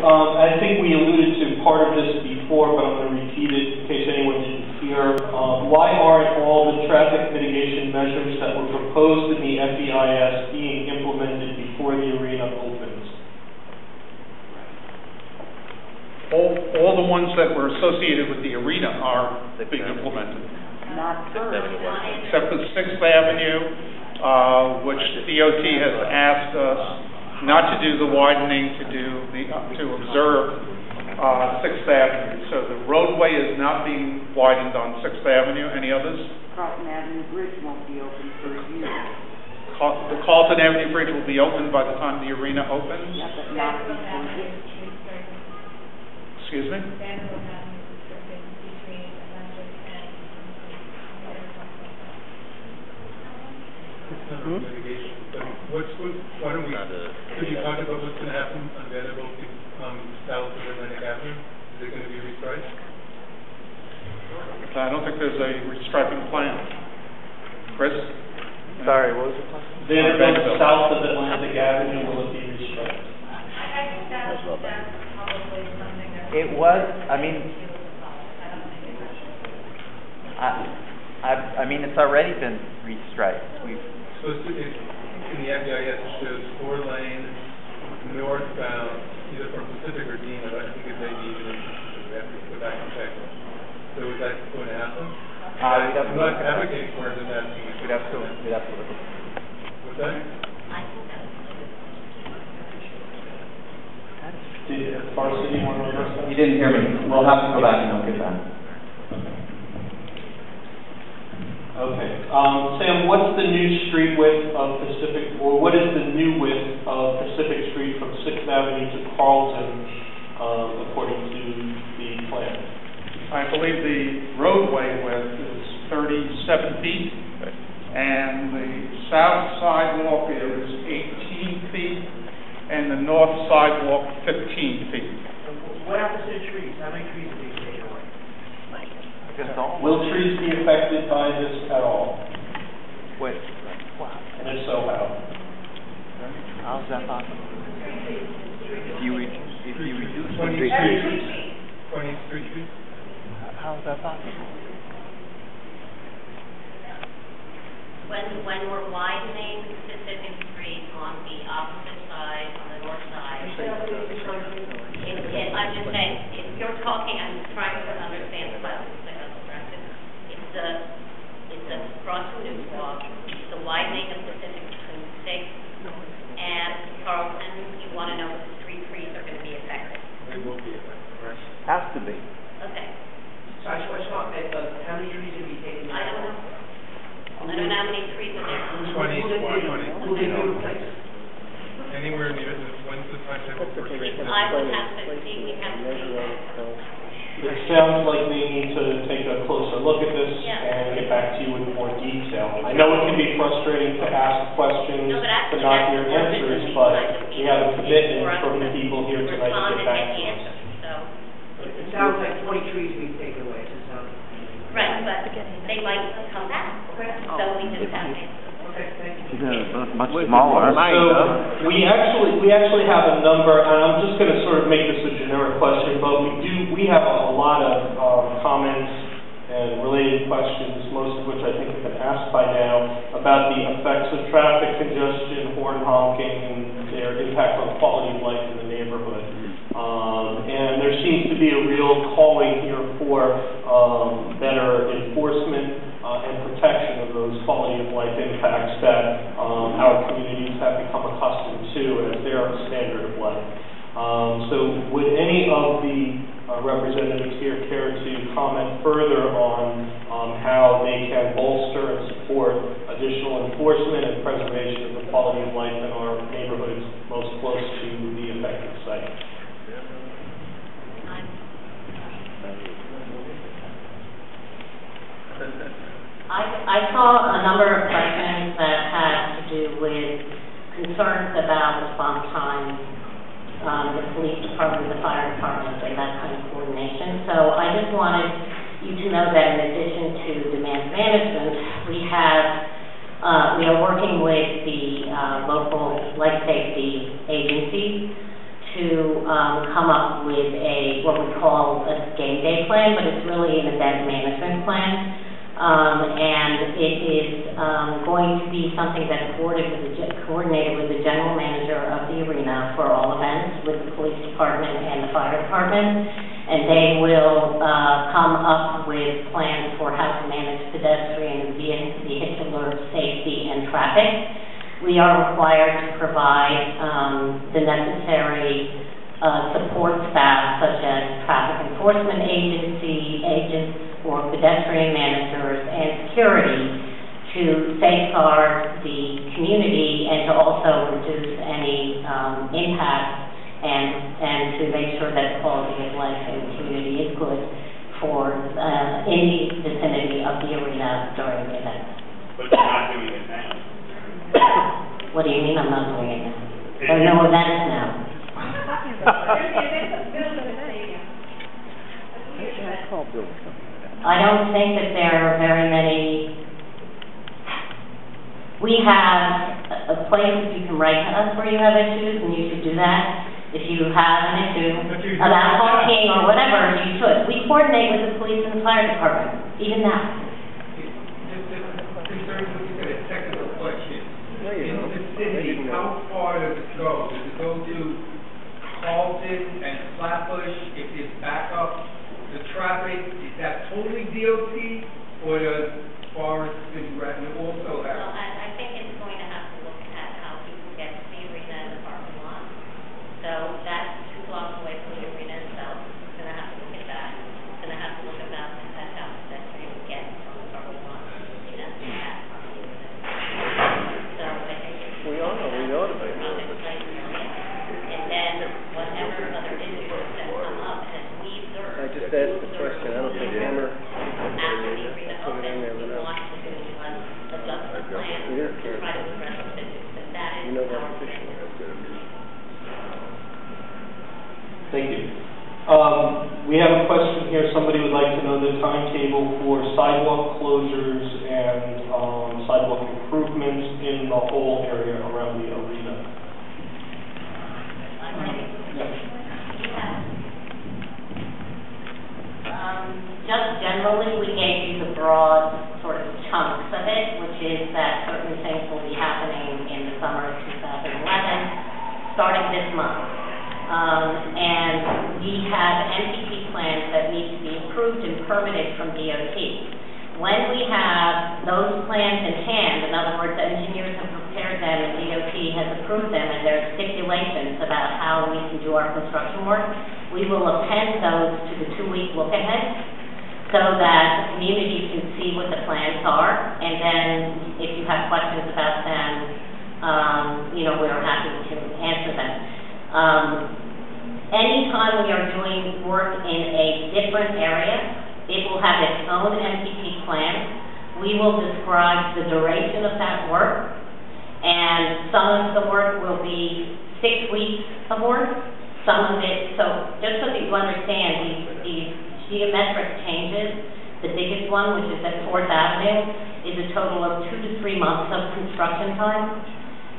I think we alluded to part of this before, but I'm going to repeat it in case anyone didn't hear. Why aren't all the traffic mitigation measures that were proposed in the FEIS being implemented before the arena opens? All the ones that were associated with the arena are being implemented. Not first. Except for 6th Avenue, which DOT has asked us not to do the widening, to observe 6th Avenue. So the roadway is not being widened on 6th Avenue. Any others? Carlton Avenue Bridge won't be open for a year. The Carlton Avenue Bridge will be open by the time the arena opens. Yeah, but not before this. Excuse me? Mitigation. Why don't we, could you talk about what's going to happen on Vanderbilt south of Atlantic Avenue? Is it going to be restriped? I don't think there's a restriping plan. Chris? Sorry, what was the question? Vanderbilt south of Atlantic Avenue, will it be restriped? I think that's probably something that... It was, I mean, I mean, it's already been restriped. So in the FEIS it shows 4-lane northbound, either from Pacific or Dean, but I think it may be even in Pacific. We have to go back and check. So is that going to happen? I'm not advocating for it, I'm asking. We'd have to look. What's that? I think that's... Did Varsity want to reverse that? You didn't hear me. We'll have to go back and look at that. Okay. Sam, what's the new street width of Pacific, or what is the new width of Pacific Street from 6th Avenue to Carlton, according to the plan? I believe the roadway width is 37 feet, and the south sidewalk is 18 feet, and the north sidewalk 15 feet. What happens to the trees? How many trees are being taken away? Will trees be affected by this at all? Wait. And if so, how? How's that possible? If you reduce the 20 street street trees. 20 street trees. How's that possible? When we're widening Pacific Street on the opposite side, on the north side, I'm just saying, if you're talking, I'm trying to understand the question. It's a cross News walk, the widening of Pacific between 6th and Carlton. You want to know if the street trees are going to be affected. They will be affected, right? Has to be. Okay. So I just want to how many trees are being taken away? I don't know. I don't know how many trees are there. 20. Who did you replace? Anywhere near when's the timetable for treatment? I would have to see, we have to see that. It sounds like they need to take a closer look at this Yeah. and get back to you with more detail. I know it can be frustrating to ask questions No, but actually but not hear that's answers, the but kind of, we have a commitment for us from to the people here tonight to respond get and back get to the us. answer. So, It sounds like 20 trees being taken away. It sounds right, but they might come back. So we just have to. okay, thank you. Much smaller. So we actually have a number, and I'm just going to sort of make this a generic question, but we have a lot of comments and related questions, most of which I think have been asked by now, about the effects of traffic congestion, horn honking, and their impact on quality of life in the neighborhood. And there seems to be a real calling here for better enforcement and protection of those quality of life impacts that our communities have become accustomed to as their standard of life. So would any of the representatives here care to comment further on how they can bolster and support additional enforcement and preservation of the quality of life in our neighborhoods most close to the affected site? I saw a number of questions that had to do with concerns about response time, the police department, the fire department, and that kind of coordination. So I just wanted you to know that in addition to demand management, we are working with the local life safety agencies to come up with what we call a game day plan, but it's really an event management plan. And it is going to be something that's coordinated with the general manager of the arena for all events, with the police department and the fire department. And they will come up with plans for how to manage pedestrian and vehicular safety and traffic. We are required to provide the necessary support staff, such as traffic enforcement agents or pedestrian managers and security, to safeguard the community and to also reduce any impact and to make sure that the quality of life in the community is good for in the vicinity of the arena during the event. But you're not doing it now. What do you mean I'm not doing it now? There are no events now. I don't think that there are very many. We have places you can write to us where you have issues, and you should do that. If you have an issue about parking or whatever, you should. We coordinate with the police and the fire department, even now. Concerns with a technical question. In the city, how far does it go? Does it go to Carlton and Flatbush if there's backup? The traffic, is that totally DOT, or does Forest City Revenue also have? Well, I think it's going to have to look at how people get to the arena and the parking lot. So that's 2 blocks away from the arena itself. It's going to have to look at that. It's going to have to look at how pedestrians get from the parking lot to the arena and that parking lot. So I think it's and then whatever other issues that come up as we observe. I just asked the question, I don't think Hammer. After the arena opens, we want to do an adjustment plan to try to address the issues, and that is our plan. Thank you. We have a question here. Somebody would like to know the timetable for sidewalk closures and sidewalk improvements in the whole area around the arena. Just generally, we gave you the broad sort of chunks of it, which is that certain things will be happening in the summer of 2011, starting this month. And we have NPT plans that need to be approved and permitted from DOT. When we have those plans in hand, in other words, engineers have prepared them and DOT has approved them, and there are stipulations about how we can do our construction work, we will append those to the 2-week look-ahead, so that the community can see what the plans are, and then if you have questions about them, we're happy to answer them. Anytime we are doing work in a different area, it will have its own MPT plan. We will describe the duration of that work, and some of the work will be 6 weeks of work, some of it, so just so that you understand, these geometric changes, the biggest one, which is at 4th Avenue, is a total of 2 to 3 months of construction time.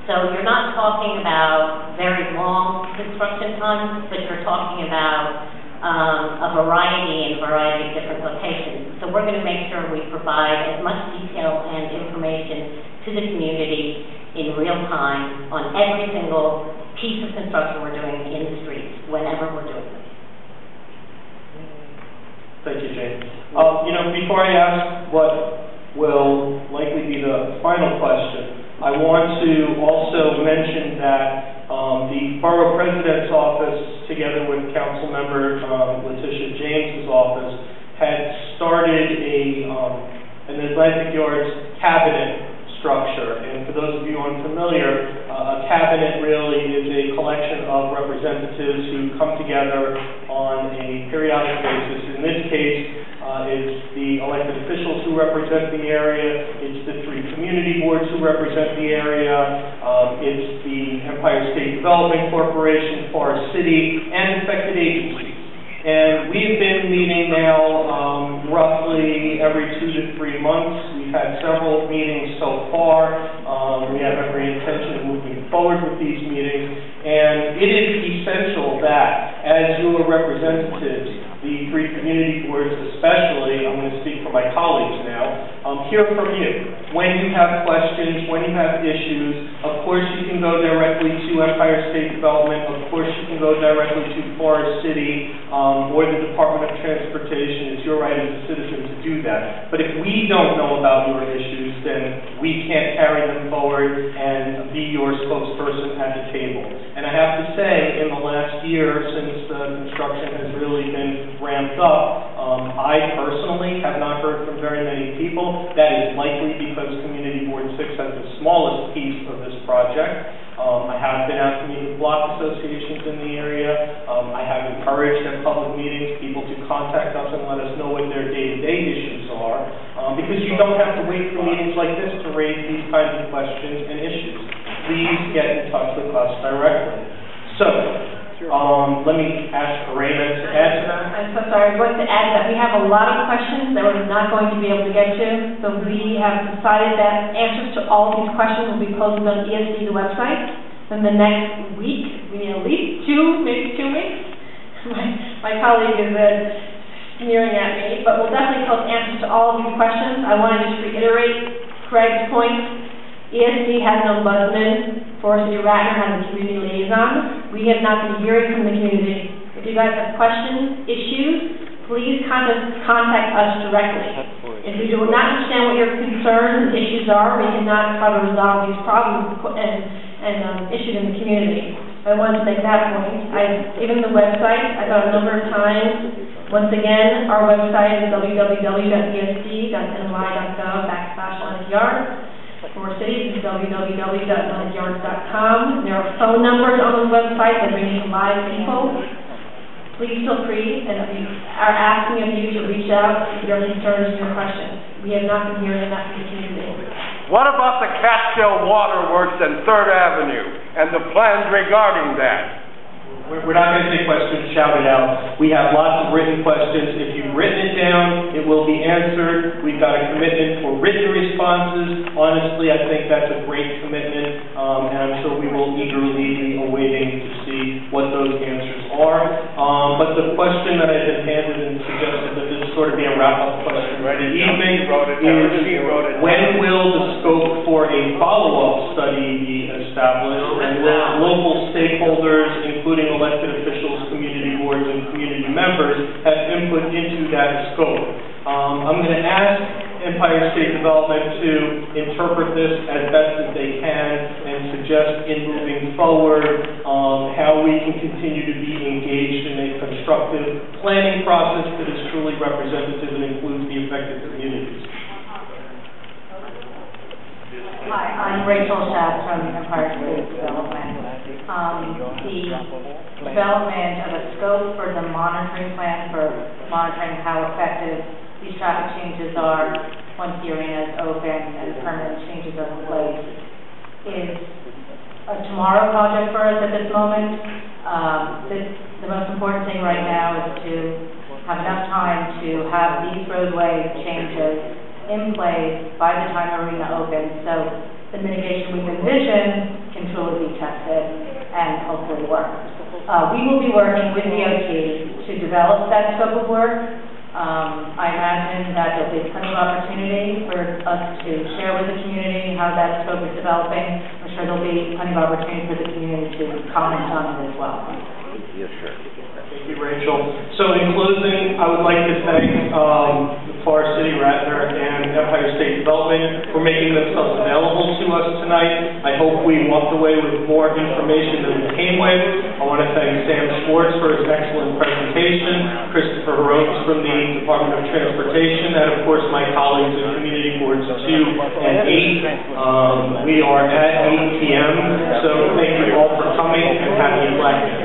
So you're not talking about very long construction times, but you're talking about a variety of different locations. So we're going to make sure we provide as much detail and information to the community in real time on every single piece of construction we're doing in the streets, whenever we're doing it. Thank you, Jane. Before I ask what will likely be the final question, I want to also mention that the Borough President's office, together with Council Member Letitia James's office, had started an Atlantic Yards cabinet structure. And for those of you unfamiliar, a cabinet really is a collection of representatives who come together on a periodic basis. In this case, it's the elected officials who represent the area, it's the 3 community boards who represent the area, it's the Empire State Development Corporation, Forest City, and affected agencies. And we've been meeting now roughly every 2 to 3 months. We've had several meetings so far. We have every intention of moving forward with these meetings. And it is essential that, as your representatives, the three community boards especially, I'm going to speak for my colleagues now, hear from you. When you have questions, when you have issues, of course you can go directly to Empire State Development, of course you can go directly to Forest City or the Department of Transportation. It's your right as a citizen to do that. But if we don't know about your issues, then we can't carry them forward and be your spokesperson at the table. And I have to say, in the last year, since the construction has really been ramped up, I personally have not heard from very many people. That is likely because Community Board 6 has the smallest piece of this project. I have been out to meet with block associations in the area. I have encouraged at public meetings people to contact us and let us know what their day-to-day issues are, because you don't have to wait for meetings like this to raise these kinds of questions and issues. Please get in touch with us directly. So, let me ask Raymond to add to that. I'm so sorry, I want to add that we have a lot of questions that we're not going to be able to get to, so we have decided that answers to all of these questions will be posted on ESD, the website, in the next week. We need at least maybe two weeks. My colleague is sneering at me, but we'll definitely post answers to all of these questions. I want to just reiterate Craig's point. ESD has an ombudsman. Forest City Radnor has a community liaison. We have not been hearing from the community. If you guys have questions, issues, please contact us directly. If we do not understand what your concerns and issues are, we cannot try to resolve these problems and issues in the community. I wanted to make that point. Even the website, I thought a number of times. Once again, our website is www.esd.ny.gov/LeonardYard. For cities, is www.leonardyards.com. There are phone numbers on the website that bring in live people. Please feel free, and we are asking of you to reach out with your concerns and your questions. We have not been hearing enough from the community. What about the Catskill Waterworks and 3rd Avenue and the plans regarding that? We're not going to take questions shouted out. We have lots of written questions. If you've written it down, it will be answered. We've got a commitment for written responses. Honestly, I think that's a great commitment, and I'm sure we will eagerly be awaiting to see what those answers are. But the question that I've been handed and suggested that this sort of be a wrap-up question for the evening is, when will the scope for a follow-up study be established, and will local stakeholders, including elected officials, community boards, and community members have input into that scope? I'm going to ask Empire State Development to interpret this as best as they can and suggest in moving forward how we can continue to be engaged in a constructive planning process that is truly representative and includes the affected communities. Hi, I'm Rachel Schaff from Empire State Development. The development of a scope for the monitoring plan for monitoring how effective these traffic changes are once the arena is open and permanent changes are in place is a tomorrow project for us at this moment. The most important thing right now is to have enough time to have these roadway changes in place by the time the arena opens, so the mitigation we've envisioned can truly be tested and hopefully work. We will be working with DOT to develop that scope of work. I imagine that there'll be plenty of opportunity for us to share with the community how that scope is developing. I'm sure there'll be plenty of opportunity for the community to comment on it as well. Yes, sure. Thank you, Rachel. So in closing, I would like to thank Forest City, Radnor, and Empire State Development for making themselves available to us tonight. I hope we walked away with more information than we came with. I want to thank Sam Schwartz for his excellent presentation, Christopher Rhodes from the Department of Transportation, and of course my colleagues in Community Boards 2 and 8. We are at 8 p.m., so thank you all for coming and happy Black Day.